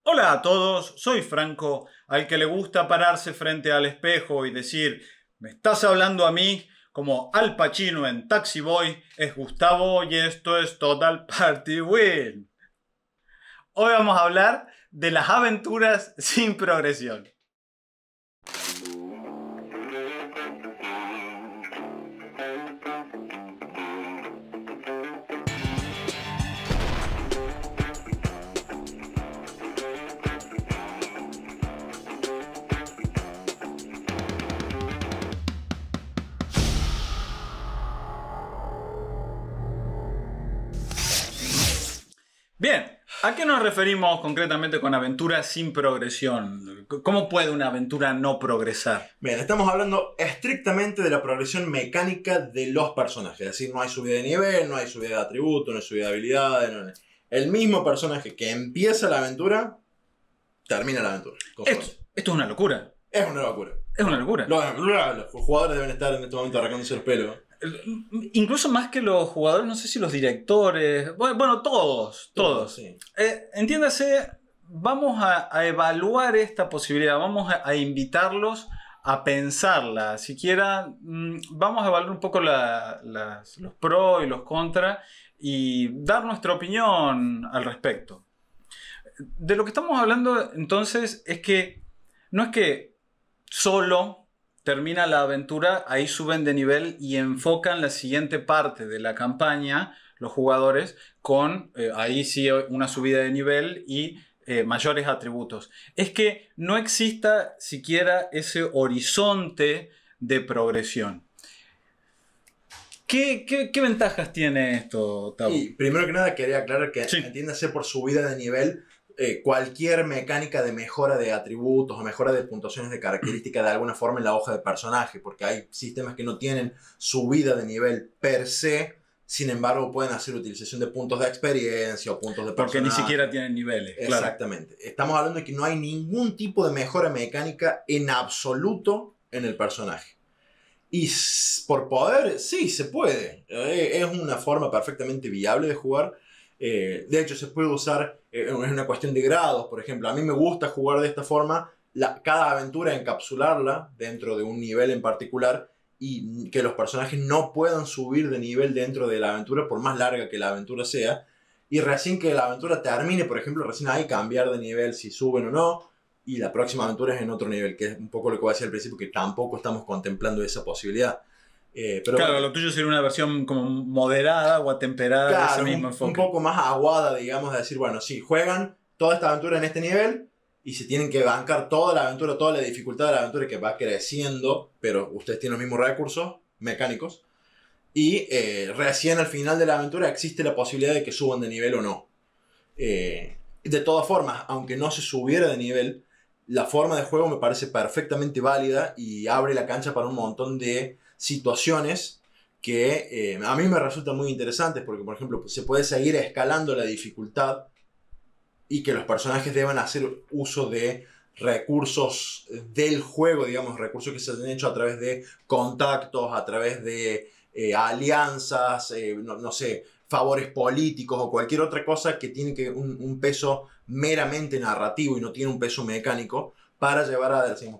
Hola a todos, soy Franco, al que le gusta pararse frente al espejo y decir ¿me estás hablando a mí? Como Al Pacino en Taxi Boy, es Gustavo y esto es Total Party Win. Hoy vamos a hablar de las aventuras sin progresión. Bien, ¿a qué nos referimos concretamente con aventuras sin progresión? ¿Cómo puede una aventura no progresar? Bien, estamos hablando estrictamente de la progresión mecánica de los personajes. Es decir, no hay subida de nivel, no hay subida de atributos, no hay subida de habilidades. El mismo personaje que empieza la aventura, termina la aventura. Esto es una locura. Es una locura. Es una locura. Los jugadores deben estar en este momento arrancándose el pelo. Incluso más que los jugadores, no sé si los directores, bueno, todos. Sí. Entiéndase, vamos a evaluar esta posibilidad, vamos a invitarlos a pensarla, siquiera vamos a evaluar un poco los pros y los contras y dar nuestra opinión al respecto. De lo que estamos hablando entonces es que no es que solo termina la aventura, ahí suben de nivel y enfocan la siguiente parte de la campaña, los jugadores, con ahí sí una subida de nivel y mayores atributos. Es que no exista siquiera ese horizonte de progresión. ¿Qué ventajas tiene esto, Tavo? Y primero que nada quería aclarar que Sí. entiéndase por subida de nivel cualquier mecánica de mejora de atributos o mejora de puntuaciones de características de alguna forma en la hoja de personaje, porque hay sistemas que no tienen subida de nivel per se, sin embargo pueden hacer utilización de puntos de experiencia o puntos de personaje. Porque ni siquiera tienen niveles. Claro. Exactamente. Estamos hablando de que no hay ningún tipo de mejora mecánica en absoluto en el personaje. Y por poder, sí, se puede. Es una forma perfectamente viable de jugar. De hecho, se puede usar, es una cuestión de grados, por ejemplo. A mí me gusta jugar de esta forma, cada aventura encapsularla dentro de un nivel en particular y que los personajes no puedan subir de nivel dentro de la aventura por más larga que la aventura sea. Y recién que la aventura termine, por ejemplo, recién ahí cambiar de nivel si suben o no. Y la próxima aventura es en otro nivel, que es un poco lo que voy a decir al principio, que tampoco estamos contemplando esa posibilidad. Pero claro, bueno, lo tuyo sería una versión como moderada o atemperada de ese claro, mismo un enfoque. poco más aguada, digamos, de decir, bueno, sí, juegan toda esta aventura en este nivel y se tienen que bancar toda la aventura, toda la dificultad de la aventura que va creciendo, pero ustedes tienen los mismos recursos mecánicos. Y recién al final de la aventura existe la posibilidad de que suban de nivel o no. De todas formas, aunque no se subiera de nivel, la forma de juego me parece perfectamente válida y abre la cancha para un montón de situaciones que a mí me resultan muy interesantes porque, por ejemplo, se puede seguir escalando la dificultad y que los personajes deban hacer uso de recursos del juego, digamos, recursos que se han hecho a través de contactos, a través de alianzas, no sé, favores políticos o cualquier otra cosa que tiene un peso meramente narrativo y no tiene un peso mecánico para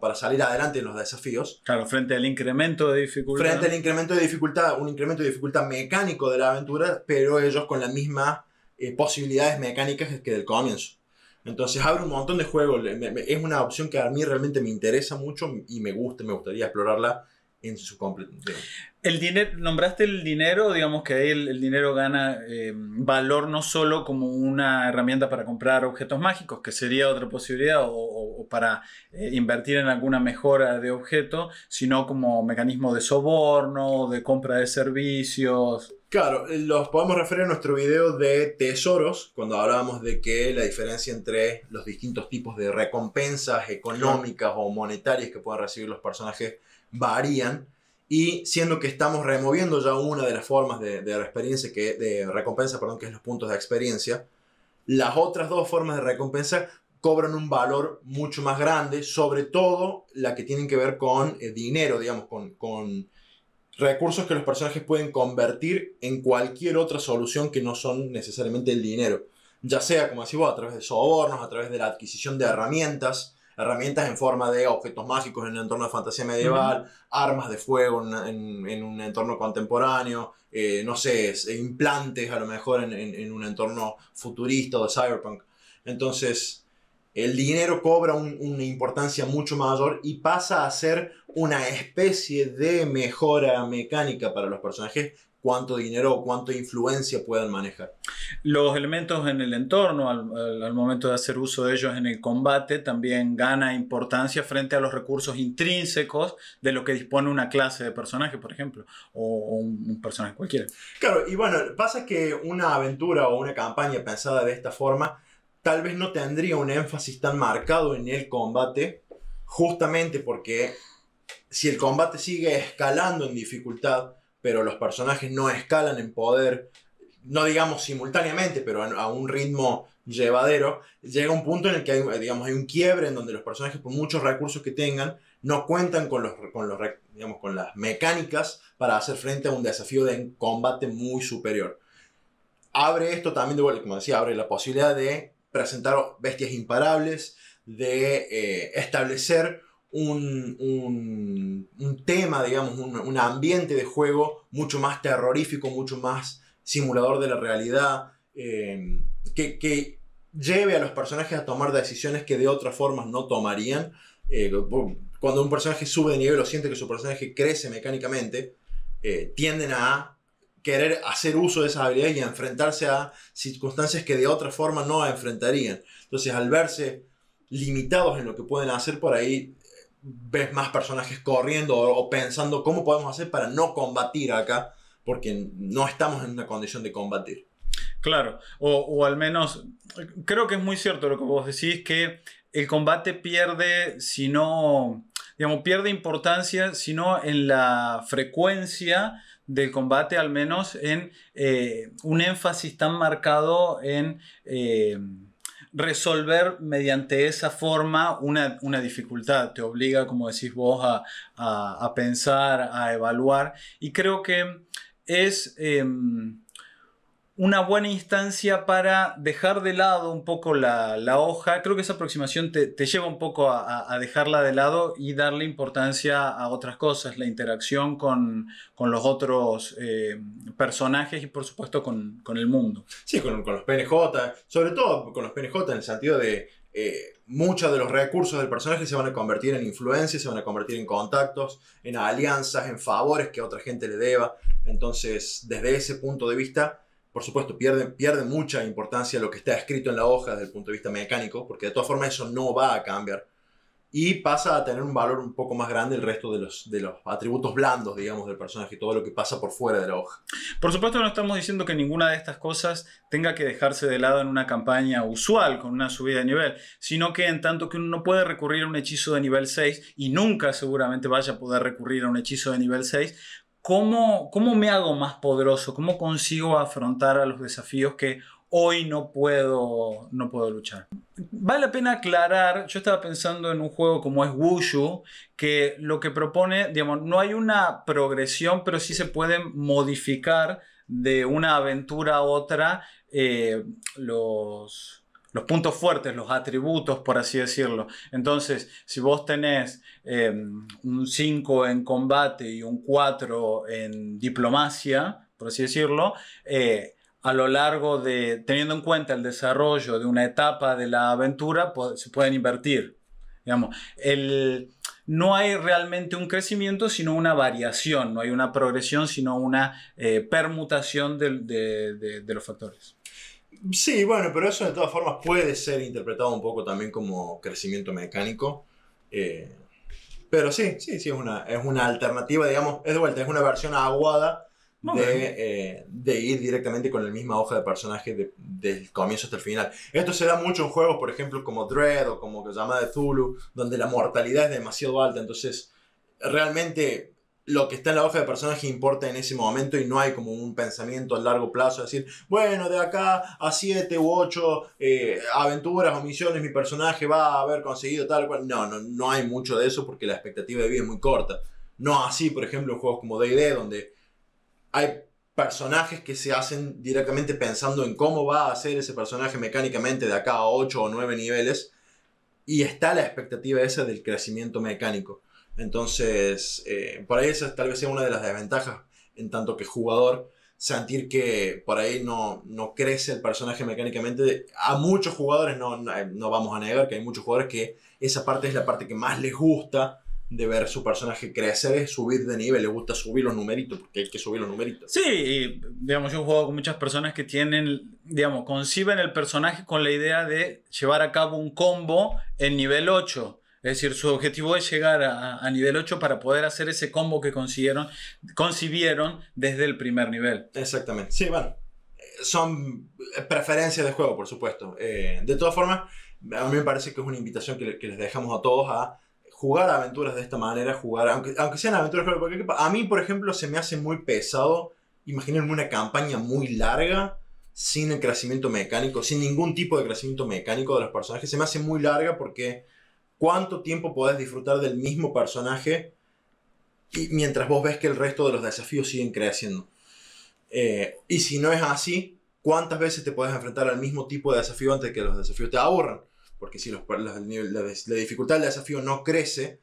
para salir adelante en los desafíos. Claro, frente al incremento de dificultad. Frente al incremento de dificultad, un incremento de dificultad mecánico de la aventura, pero ellos con las mismas posibilidades mecánicas que del comienzo. Entonces abre un montón de juegos, es una opción que a mí realmente me interesa mucho y me gustaría explorarla en su completo. El dinero, nombraste el dinero, digamos que ahí el dinero gana valor no solo como una herramienta para comprar objetos mágicos, que sería otra posibilidad, o para invertir en alguna mejora de objeto, sino como mecanismo de soborno, de compra de servicios. Claro, los podemos referir a nuestro video de tesoros, cuando hablábamos de que la diferencia entre los distintos tipos de recompensas económicas o monetarias que puedan recibir los personajes varían. Y siendo que estamos removiendo ya una de las formas de experiencia de recompensa, perdón, que es los puntos de experiencia, las otras dos formas de recompensa cobran un valor mucho más grande, sobre todo la que tienen que ver con dinero, digamos, con recursos que los personajes pueden convertir en cualquier otra solución que no son necesariamente el dinero. ya sea, como decís vos, a través de sobornos, a través de la adquisición de herramientas en forma de objetos mágicos en un entorno de fantasía medieval, armas de fuego en un entorno contemporáneo, no sé, implantes a lo mejor en un entorno futurista o de cyberpunk. Entonces, el dinero cobra una importancia mucho mayor y pasa a ser una especie de mejora mecánica para los personajes, cuánto dinero o cuánta influencia puedan manejar. Los elementos en el entorno, al momento de hacer uso de ellos en el combate, también gana importancia frente a los recursos intrínsecos de lo que dispone una clase de personaje, por ejemplo, o un personaje cualquiera. Claro, y bueno, pasa que una aventura o una campaña pensada de esta forma tal vez no tendría un énfasis tan marcado en el combate, justamente porque si el combate sigue escalando en dificultad, pero los personajes no escalan en poder, no digamos simultáneamente, pero a un ritmo llevadero, llega un punto en el que hay un quiebre en donde los personajes, por muchos recursos que tengan, no cuentan con las mecánicas para hacer frente a un desafío de combate muy superior. Abre esto también, como decía, abre la posibilidad de presentar bestias imparables, de establecer un tema, digamos, un ambiente de juego mucho más terrorífico, mucho más simulador de la realidad, que lleve a los personajes a tomar decisiones que de otras formas no tomarían. Cuando un personaje sube de nivel o siente que su personaje crece mecánicamente, tienden a querer hacer uso de esas habilidades y a enfrentarse a circunstancias que de otra forma no enfrentarían. Entonces, al verse limitados en lo que pueden hacer, por ahí ves más personajes corriendo o pensando cómo podemos hacer para no combatir acá, porque no estamos en una condición de combatir. Claro, o al menos, creo que es muy cierto lo que vos decís, que el combate pierde, si no, digamos, pierde importancia, sino en la frecuencia del combate, al menos en un énfasis tan marcado en resolver mediante esa forma una dificultad. Te obliga, como decís vos, a pensar, a evaluar. Y creo que es una buena instancia para dejar de lado un poco la hoja. Creo que esa aproximación te lleva un poco a dejarla de lado y darle importancia a otras cosas, la interacción con los otros personajes y por supuesto con el mundo. Sí, con los PNJ, sobre todo con los PNJ en el sentido de muchos de los recursos del personaje se van a convertir en influencias, se van a convertir en contactos, en alianzas, en favores que otra gente le deba. Entonces, desde ese punto de vista, por supuesto, pierde mucha importancia lo que está escrito en la hoja desde el punto de vista mecánico, porque de todas formas eso no va a cambiar. Y pasa a tener un valor un poco más grande el resto de los atributos blandos, digamos, del personaje, todo lo que pasa por fuera de la hoja. Por supuesto, no estamos diciendo que ninguna de estas cosas tenga que dejarse de lado en una campaña usual, con una subida de nivel, sino que en tanto que uno no puede recurrir a un hechizo de nivel 6, y nunca seguramente vaya a poder recurrir a un hechizo de nivel 6, ¿cómo me hago más poderoso? ¿Cómo consigo afrontar a los desafíos que hoy no puedo luchar? Vale la pena aclarar, yo estaba pensando en un juego como es Wushu, que lo que propone, digamos, no hay una progresión, pero sí se pueden modificar de una aventura a otra los puntos fuertes, los atributos, por así decirlo. Entonces, si vos tenés un 5 en combate y un 4 en diplomacia, por así decirlo, a lo largo de, teniendo en cuenta el desarrollo de una etapa de la aventura, se pueden invertir. Digamos, no hay realmente un crecimiento, sino una variación. No hay una progresión, sino una permutación de los factores. Sí, bueno, pero eso de todas formas puede ser interpretado un poco también como crecimiento mecánico. Pero sí, es una alternativa, digamos, es de vuelta, es una versión aguada de ir directamente con la misma hoja de personaje desde el comienzo hasta el final. Esto se da mucho en juegos, por ejemplo, como Dread o como Llamada de Cthulhu, donde la mortalidad es demasiado alta, entonces realmente lo que está en la hoja de personaje importa en ese momento y no hay como un pensamiento a largo plazo de decir, bueno, de acá a 7 u 8 aventuras o misiones mi personaje va a haber conseguido tal cual. No hay mucho de eso porque la expectativa de vida es muy corta. No así, por ejemplo, en juegos como D&D, donde hay personajes que se hacen directamente pensando en cómo va a ser ese personaje mecánicamente de acá a 8 o 9 niveles. Y está la expectativa esa del crecimiento mecánico. Entonces, por ahí esa tal vez sea una de las desventajas en tanto que jugador, sentir que por ahí no crece el personaje mecánicamente. A muchos jugadores no vamos a negar que hay muchos jugadores que esa parte es la parte que más les gusta de ver su personaje crecer, es subir de nivel, les gusta subir los numeritos, porque hay que subir los numeritos. Sí, y, digamos, yo he jugado con muchas personas que tienen, digamos, conciben el personaje con la idea de llevar a cabo un combo en nivel 8. Es decir, su objetivo es llegar a nivel 8 para poder hacer ese combo que concibieron desde el primer nivel. Exactamente. Sí, bueno, son preferencias de juego, por supuesto. De todas formas, a mí me parece que es una invitación que les dejamos a todos a jugar aventuras de esta manera, jugar, aunque sean aventuras, porque a mí, por ejemplo, se me hace muy pesado imaginarme una campaña muy larga sin el crecimiento mecánico, sin ningún tipo de crecimiento mecánico de los personajes. Se me hace muy larga porque ¿cuánto tiempo podés disfrutar del mismo personaje y mientras vos ves que el resto de los desafíos siguen creciendo? Y si no es así, ¿cuántas veces te puedes enfrentar al mismo tipo de desafío antes de que los desafíos te aburran? Porque si la dificultad del desafío no crece,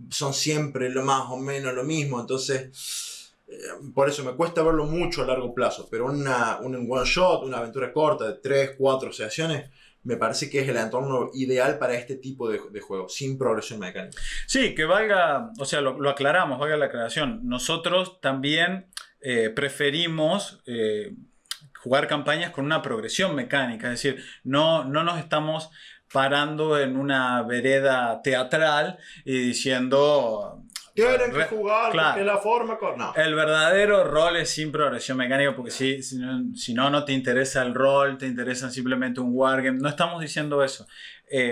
son siempre lo más o menos lo mismo. Entonces, por eso me cuesta verlo mucho a largo plazo. Pero un one shot, una aventura corta de 3, 4 sesiones, me parece que es el entorno ideal para este tipo de juego, sin progresión mecánica. Sí, que valga, o sea, lo aclaramos, valga la aclaración. Nosotros también preferimos jugar campañas con una progresión mecánica, es decir, no nos estamos parando en una vereda teatral y diciendo... Tienen que jugar, claro, porque la forma... No. El verdadero rol es sin progresión mecánica, porque si no te interesa el rol, te interesa simplemente un wargame. No estamos diciendo eso.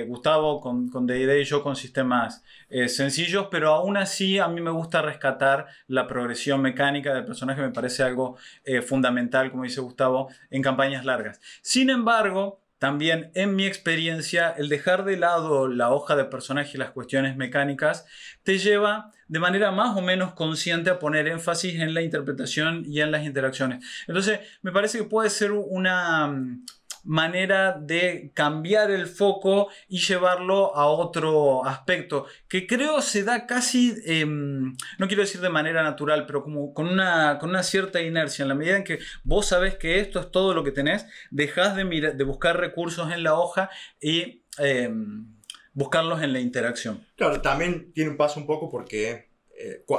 Gustavo con D&D y yo con sistemas sencillos, pero aún así a mí me gusta rescatar la progresión mecánica del personaje, me parece algo fundamental, como dice Gustavo, en campañas largas. Sin embargo, también en mi experiencia, el dejar de lado la hoja de personaje y las cuestiones mecánicas te lleva de manera más o menos consciente a poner énfasis en la interpretación y en las interacciones. Entonces, me parece que puede ser una manera de cambiar el foco y llevarlo a otro aspecto que creo se da casi, no quiero decir de manera natural, pero como con una cierta inercia. En la medida en que vos sabés que esto es todo lo que tenés, dejás de buscar recursos en la hoja y buscarlos en la interacción. Claro, también tiene un paso un poco porque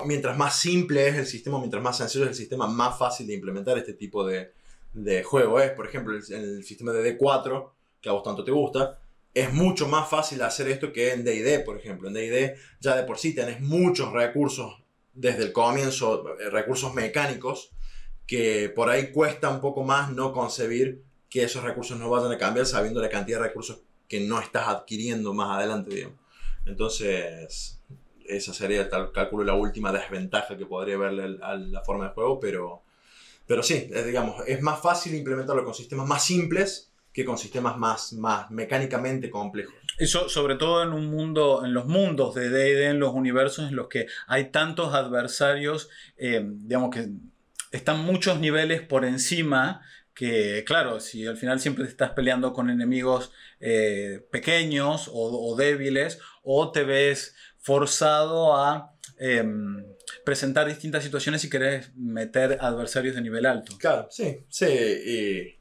mientras más simple es el sistema, mientras más sencillo es el sistema, más fácil de implementar este tipo de juego es. Por ejemplo, el sistema de D4, que a vos tanto te gusta, es mucho más fácil hacer esto que en D&D, por ejemplo. En D&D ya de por sí tenés muchos recursos desde el comienzo, recursos mecánicos, que por ahí cuesta un poco más no concebir que esos recursos no vayan a cambiar sabiendo la cantidad de recursos que no estás adquiriendo más adelante, digamos. Entonces, esa sería, calculo, la última desventaja que podría verle a la forma de juego, pero sí, digamos, es más fácil implementarlo con sistemas más simples que con sistemas más mecánicamente complejos. Eso, sobre todo en un mundo, en los mundos de D&D, en los universos en los que hay tantos adversarios, digamos que están muchos niveles por encima, que claro, si al final siempre te estás peleando con enemigos pequeños o débiles, o te ves forzado a presentar distintas situaciones si querés meter adversarios de nivel alto. Claro, sí, y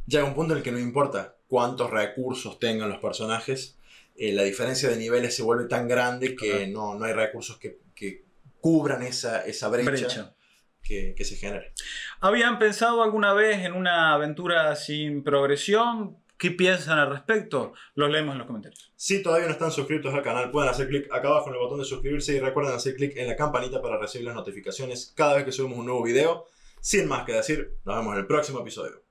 llega un punto en el que no importa cuántos recursos tengan los personajes, la diferencia de niveles se vuelve tan grande que no hay recursos que cubran esa brecha. Que se genere. ¿Habían pensado alguna vez en una aventura sin progresión? ¿Qué piensan al respecto? Los leemos en los comentarios. Si todavía no están suscritos al canal, pueden hacer clic acá abajo en el botón de suscribirse y recuerden hacer clic en la campanita para recibir las notificaciones cada vez que subimos un nuevo video. Sin más que decir, nos vemos en el próximo episodio.